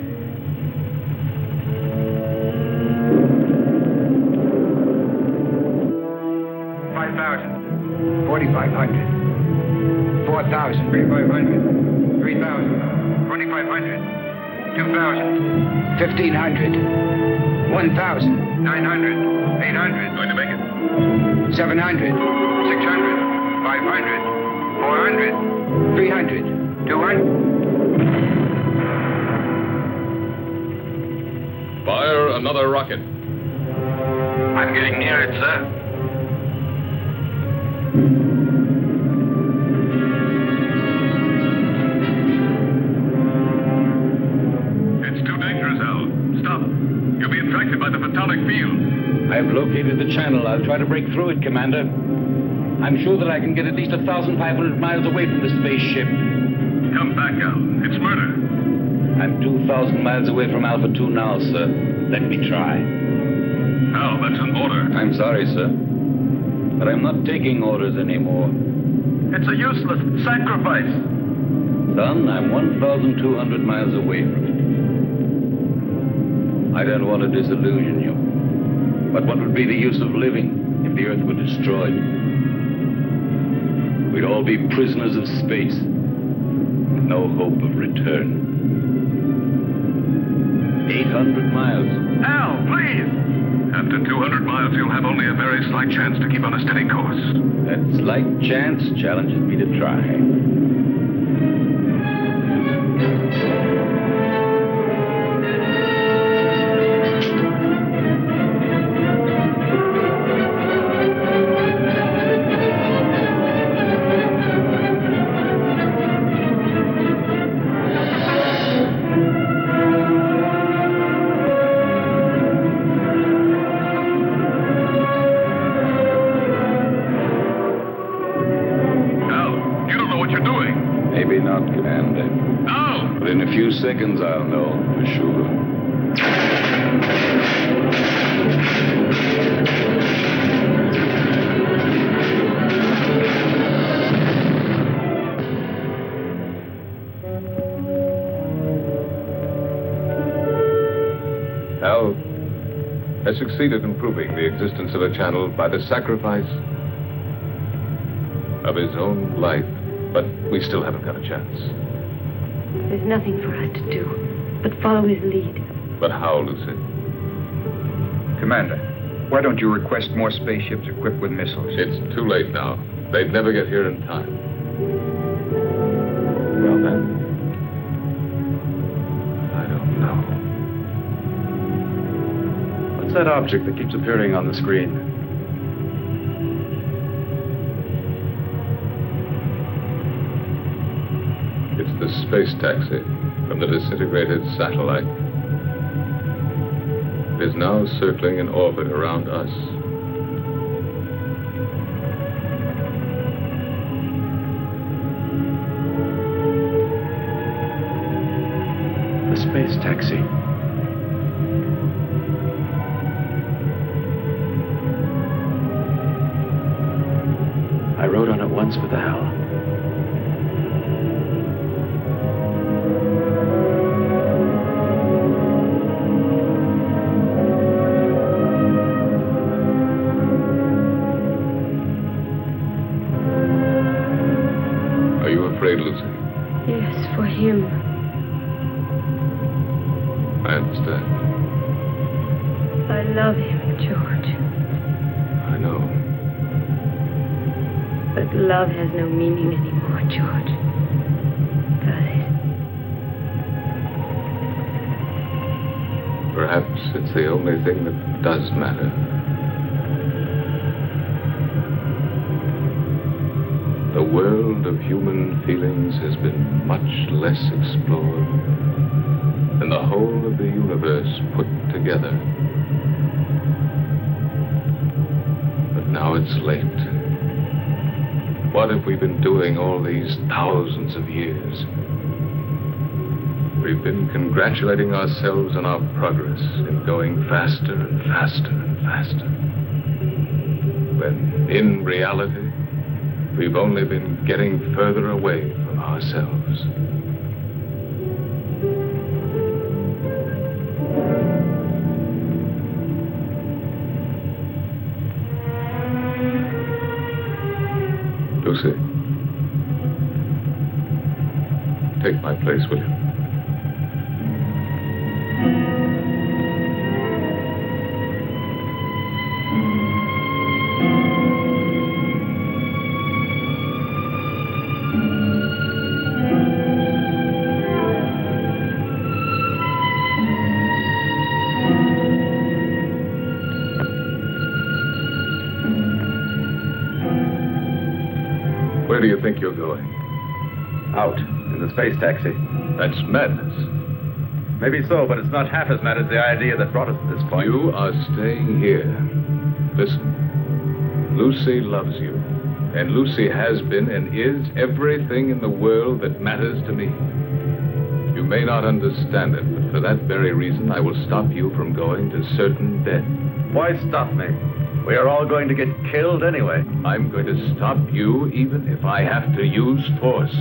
5,000. 4,500. 4,000. 3,500. 3,000. 2,500. 2,000. 1,500. 1,000. 900. 800. Going to make it. 700. 600. 500. 400. 300. 200. Fire another rocket. I'm getting near it, sir. It's too dangerous, Al. Stop. You'll be attracted by the photonic field. I've located the channel. I'll try to break through it, Commander. I'm sure that I can get at least 1,500 miles away from the spaceship. Come back, Al. It's murder. I'm 2,000 miles away from Alpha 2 now, sir. Let me try. Al, that's an order. I'm sorry, sir. But I'm not taking orders anymore. It's a useless sacrifice. Son, I'm 1,200 miles away from it. I don't want to disillusion you. But what would be the use of living if the Earth were destroyed? We'd all be prisoners of space, with no hope of return. 800 miles. Al, please! After 200 miles, you'll have only a very slight chance to keep on a steady course. That slight chance challenges me to try. In a few seconds, I'll know for sure. Al has succeeded in proving the existence of a channel by the sacrifice of his own life, but we still haven't got a chance. There's nothing for us to do but follow his lead. But how, Lucy? Commander, why don't you request more spaceships equipped with missiles? It's too late now. They'd never get here in time. Well, then, I don't know. What's that object that keeps appearing on the screen? The space taxi from the disintegrated satellite is now circling in orbit around us. The space taxi. I rode on it once with Al. Are you afraid, Lucy? Yes, for him. I understand. I love him, George. I know. But love has no meaning anymore, George. Does it? Perhaps it's the only thing that does matter. The world of human feelings has been much less explored than the whole of the universe put together. But now it's late. What have we been doing all these thousands of years? We've been congratulating ourselves on our progress in going faster and faster and faster. When, in reality, we've only been getting further away from ourselves. Lucy, take my place, will you? Where do you think you're going? Out, in the space taxi. That's madness. Maybe so, but it's not half as mad as the idea that brought us to this point. You are staying here. Listen, Lucy loves you. And Lucy has been and is everything in the world that matters to me. You may not understand it, but for that very reason, I will stop you from going to certain death. Why stop me? We are all going to get killed anyway. I'm going to stop you even if I have to use force.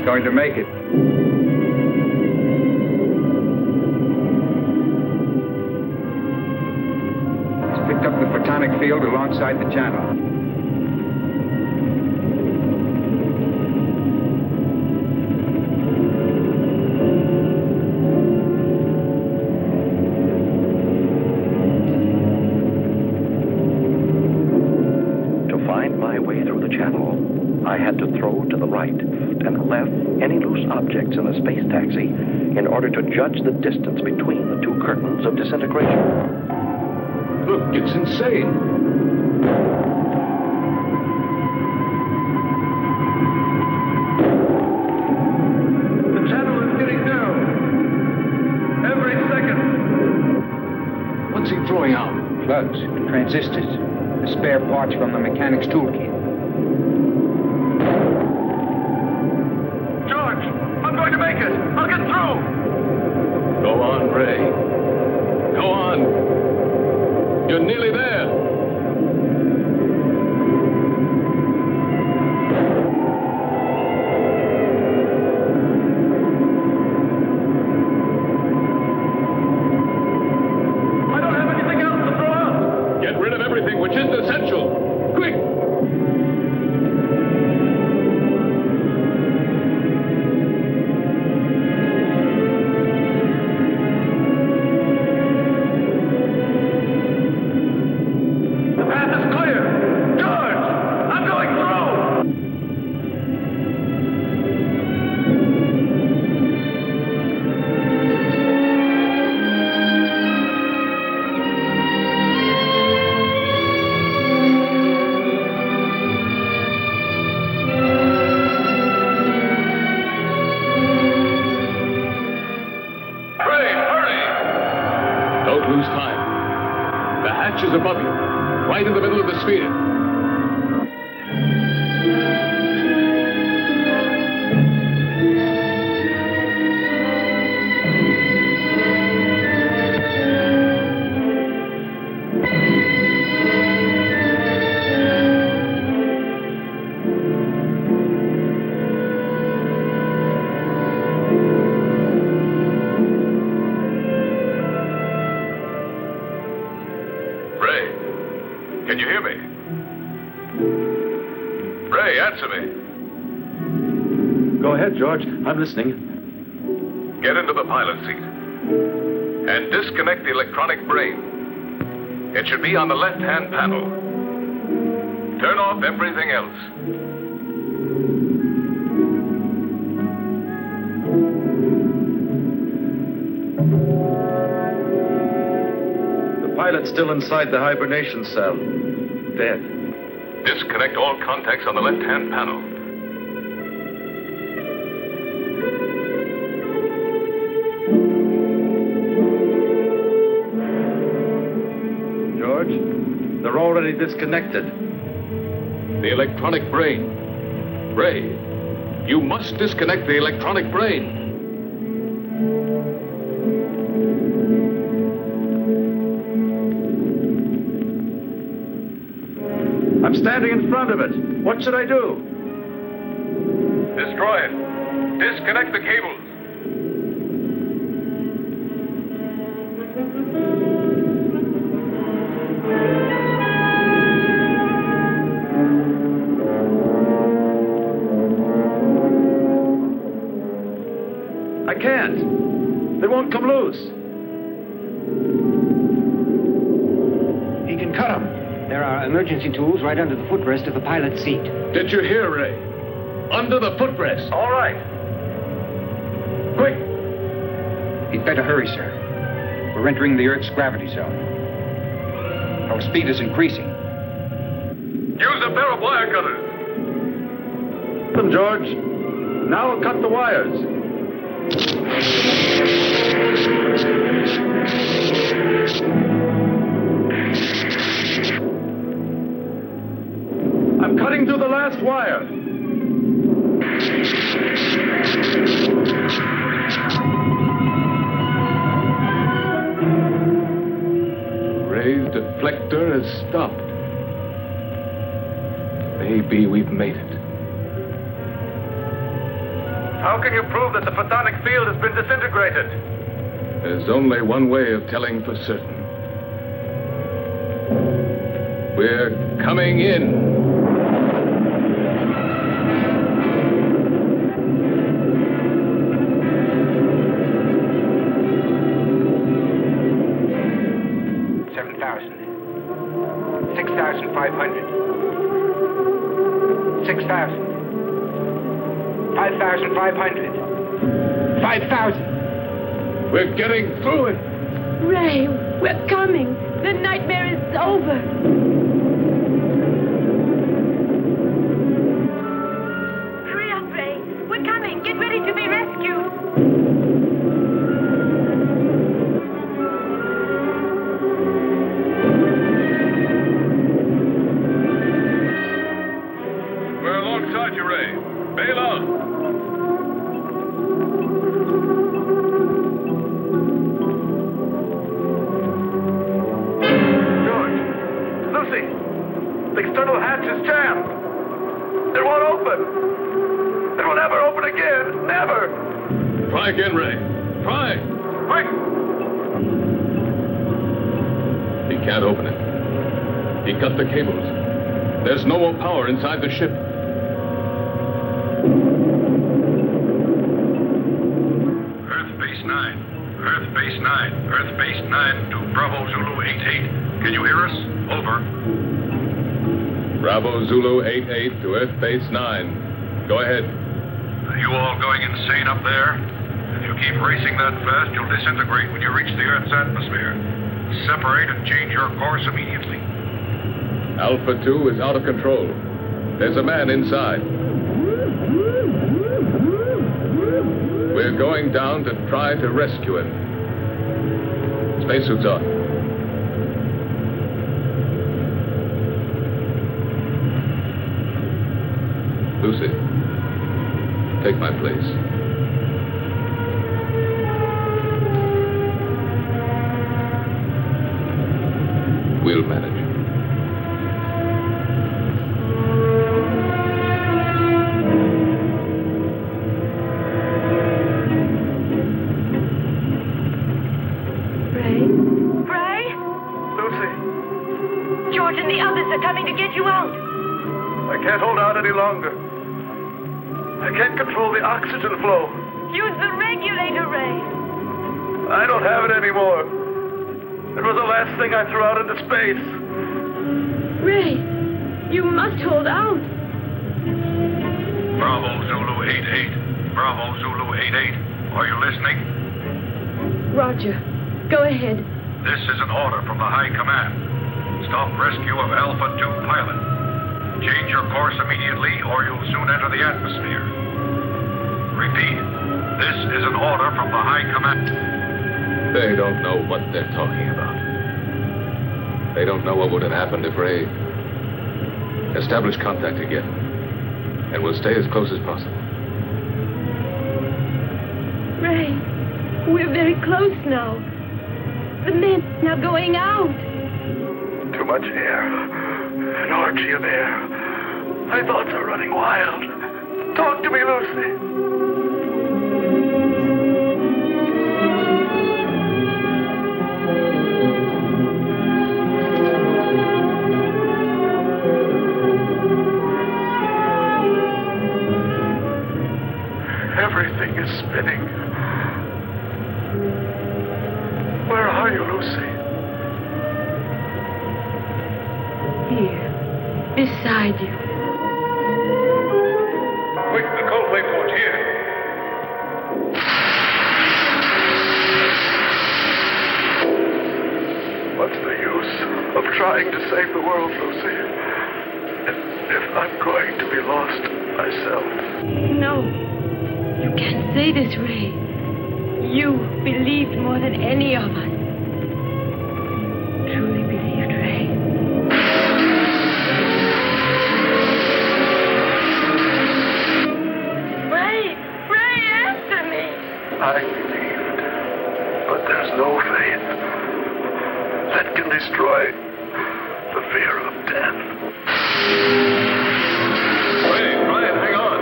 Going to make it. He's picked up the photonic field alongside the channel. To find my way through the channel, I had to throw to the right and left any loose objects in the space taxi in order to judge the distance between the two curtains of disintegration. Look, it's insane. The channel is getting down. Every second. What's he throwing out? Plugs, transistors, the spare parts from the mechanic's toolkit. I'll get through! Go on, Ray. Go on. You're nearly there. Don't lose time. The hatch is above you, right in the middle of the sphere. Can you hear me? Ray, answer me. Go ahead, George. I'm listening. Get into the pilot seat. And disconnect the electronic brain. It should be on the left-hand panel. Turn off everything else. The pilot's still inside the hibernation cell. Dead. Disconnect all contacts on the left-hand panel. George, they're already disconnected. The electronic brain. Ray, you must disconnect the electronic brain. I'm standing in front of it. What should I do? Destroy it. Disconnect the cables. I can't. They won't come loose. He can cut them. There are emergency tools right under the footrest of the pilot's seat. Did you hear, Ray? Under the footrest. All right. Quick! He'd better hurry, sir. We're entering the Earth's gravity zone. Our speed is increasing. Use a pair of wire cutters. Them, George. Now I'll cut the wires. I'm cutting through the last wire. Ray's deflector has stopped. Maybe we've made it. How can you prove that the photonic field has been disintegrated? There's only one way of telling for certain. We're coming in. We're getting through it. Ray, we're coming. The nightmare is over. Hurry up, Ray. We're coming. Get ready to be rescued. We're alongside you, Ray. Bail out. The external hatch is jammed. It won't open. It will never open again. Never. Try again, Ray. Try. Quick. He can't open it. He cut the cables. There's no more power inside the ship. Earth Base 9. Earth Base 9. Earth Base 9 to Bravo Zulu 88. Can you hear us? Over. Bravo Zulu 88 to Earth Base 9. Go ahead. Are you all going insane up there? If you keep racing that fast, you'll disintegrate when you reach the Earth's atmosphere. Separate and change your course immediately. Alpha 2 is out of control. There's a man inside. We're going down to try to rescue him. Spacesuits on. Lucy, take my place. We'll manage. Ray? Ray? Lucy, George and the others are coming to get you out. I can't hold out any longer. I can't control the oxygen flow. Use the regulator, Ray. I don't have it anymore. It was the last thing I threw out into space. Ray, you must hold out. Bravo Zulu 88. Bravo Zulu 88. Are you listening? Roger. Go ahead. This is an order from the High Command. Stop rescue of Alpha 2 pilot. Change your course immediately or you'll soon enter the atmosphere. Repeat. This is an order from the High Command. They don't know what they're talking about. They don't know what would have happened if Ray... Establish contact again. And we'll stay as close as possible. Ray, we're very close now. The men now going out. Too much air. An orgy of air. My thoughts are running wild. Talk to me, Lucy. Everything is spinning. Where are you, Lucy? Here, beside you. Quick, the cold plate port here. What's the use of trying to save the world, Lucy? If I'm going to be lost myself. No. You can't say this, Ray. You believed more than any of us. Truly believed, Ray. Ray, answer me. I believed, but there's no faith that can destroy the fear of death. Ray, Brian, hang on.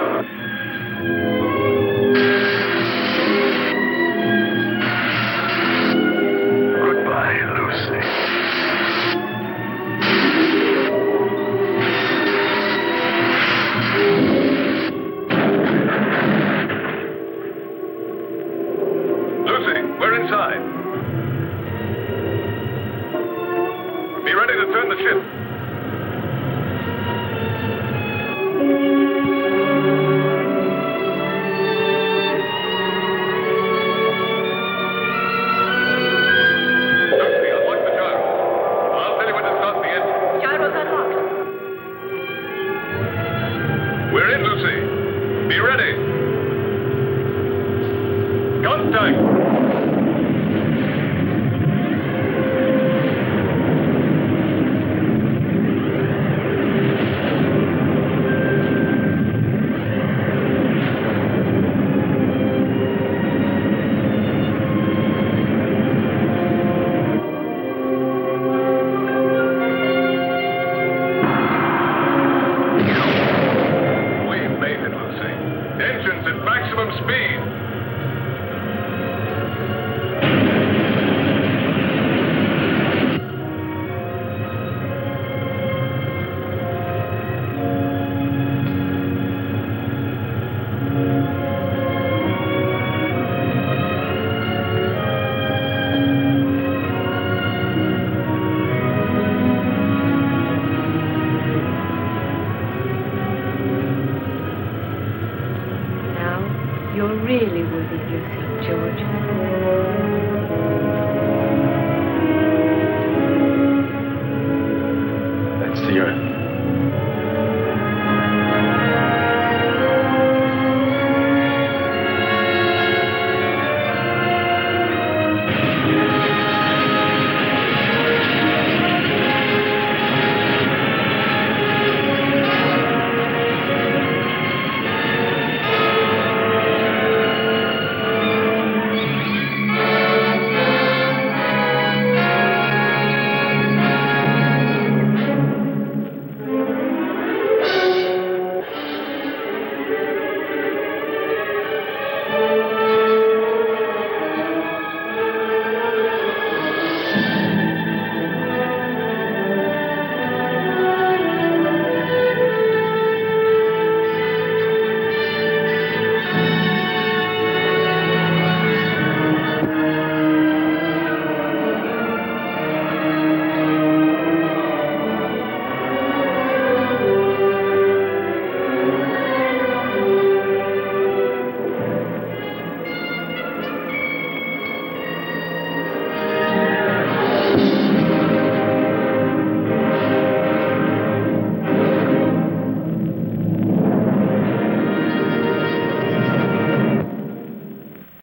Goodbye, Lucy. Lucy, we're inside. Be ready to turn the ship. Lucy, unlock the gyro. I'll tell you when to start the engine. Gyro's unlocked. We're in, Lucy. Be ready. Contact.